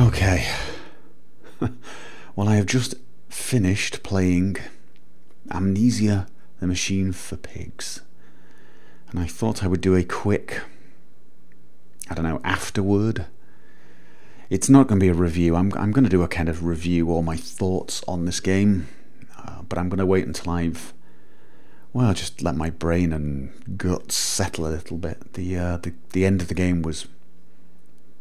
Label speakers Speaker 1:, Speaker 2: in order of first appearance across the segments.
Speaker 1: Okay. Well, I have just finished playing Amnesia, the Machine for Pigs. And I thought I would do a quick, I don't know, afterword. It's not going to be a review. I'm going to do a kind of review or my thoughts on this game. But I'm going to wait until I've, well, just let my brain and guts settle a little bit. The end of the game was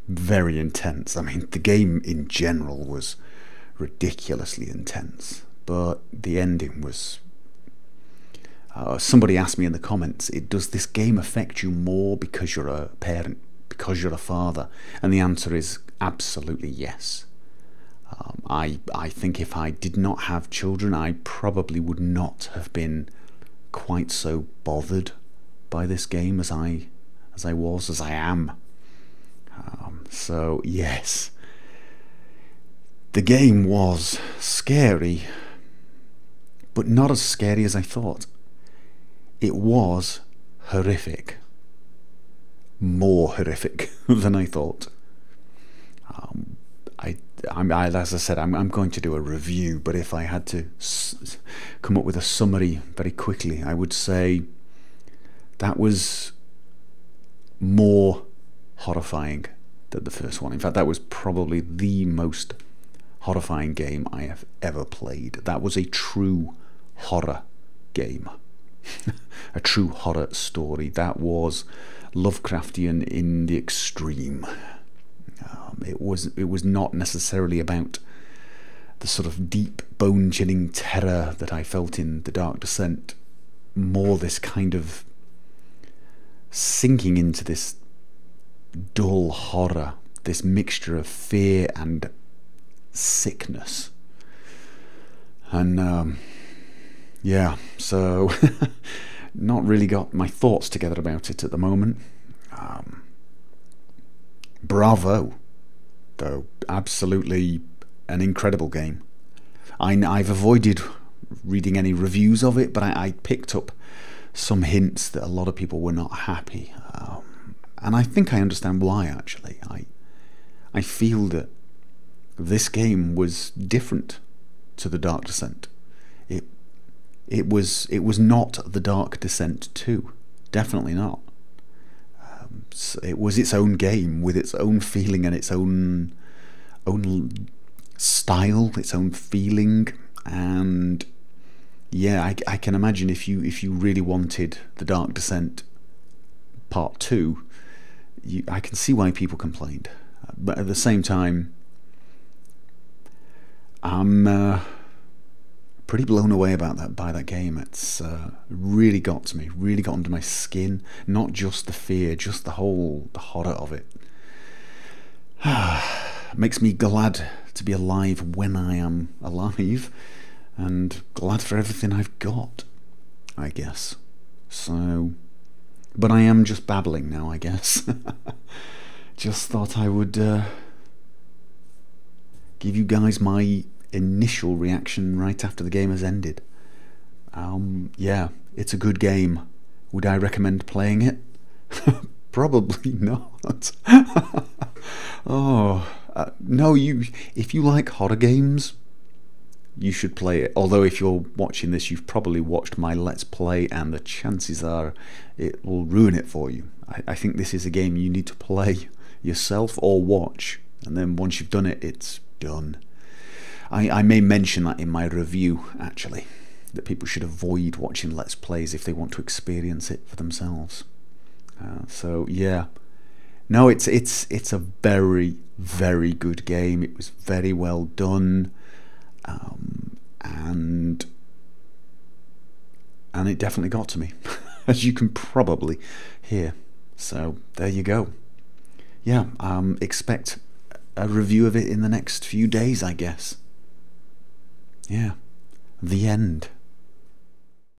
Speaker 1: very intense. I mean, the game in general was ridiculously intense, but the ending was... somebody asked me in the comments, does this game affect you more because you're a parent, because you're a father? And the answer is absolutely yes. I think if I did not have children, I probably would not have been quite so bothered by this game as I am. So yes, the game was scary, but not as scary as I thought. It was horrific, more horrific than I thought. As I said, I'm going to do a review, but if I had to come up with a summary very quickly, I would say that was more horrifying than the first one. In fact, that was probably the most horrifying game I have ever played. That was a true horror game. A true horror story. That was Lovecraftian in the extreme. It was not necessarily about the sort of deep bone-chilling terror that I felt in The Dark Descent. More this kind of sinking into this dull horror, this mixture of fear and sickness. And yeah, so not really got my thoughts together about it at the moment. Bravo, though, absolutely an incredible game. I've avoided reading any reviews of it, but I picked up some hints that a lot of people were not happy. And I think I understand why, actually. I feel that this game was different to The Dark Descent. It was not The Dark Descent 2. Definitely not. It was its own game with its own feeling and its own style, its own feeling. And yeah, I can imagine if you really wanted The Dark Descent Part 2, I can see why people complained. But at the same time, I'm pretty blown away by that game. It's really got to me, really got under my skin. Not just the fear, just the horror of it. Makes me glad to be alive when I am alive, and glad for everything I've got, I guess. So, but I am just babbling now, I guess. Just thought I would give you guys my initial reaction right after the game has ended. Yeah, it's a good game. Would I recommend playing it? Probably not. Oh, no, if you like horror games, you should play it. Although if you're watching this, you've probably watched my Let's Play, and the chances are it will ruin it for you. I think this is a game you need to play yourself or watch, and then once you've done it, it's done. I may mention that in my review, actually, that people should avoid watching Let's Plays if they want to experience it for themselves. So yeah, no, it's a very, very good game. It was very well done, and it definitely got to me, as you can probably hear. So there you go. Yeah, expect a review of it in the next few days, I guess. Yeah, the end.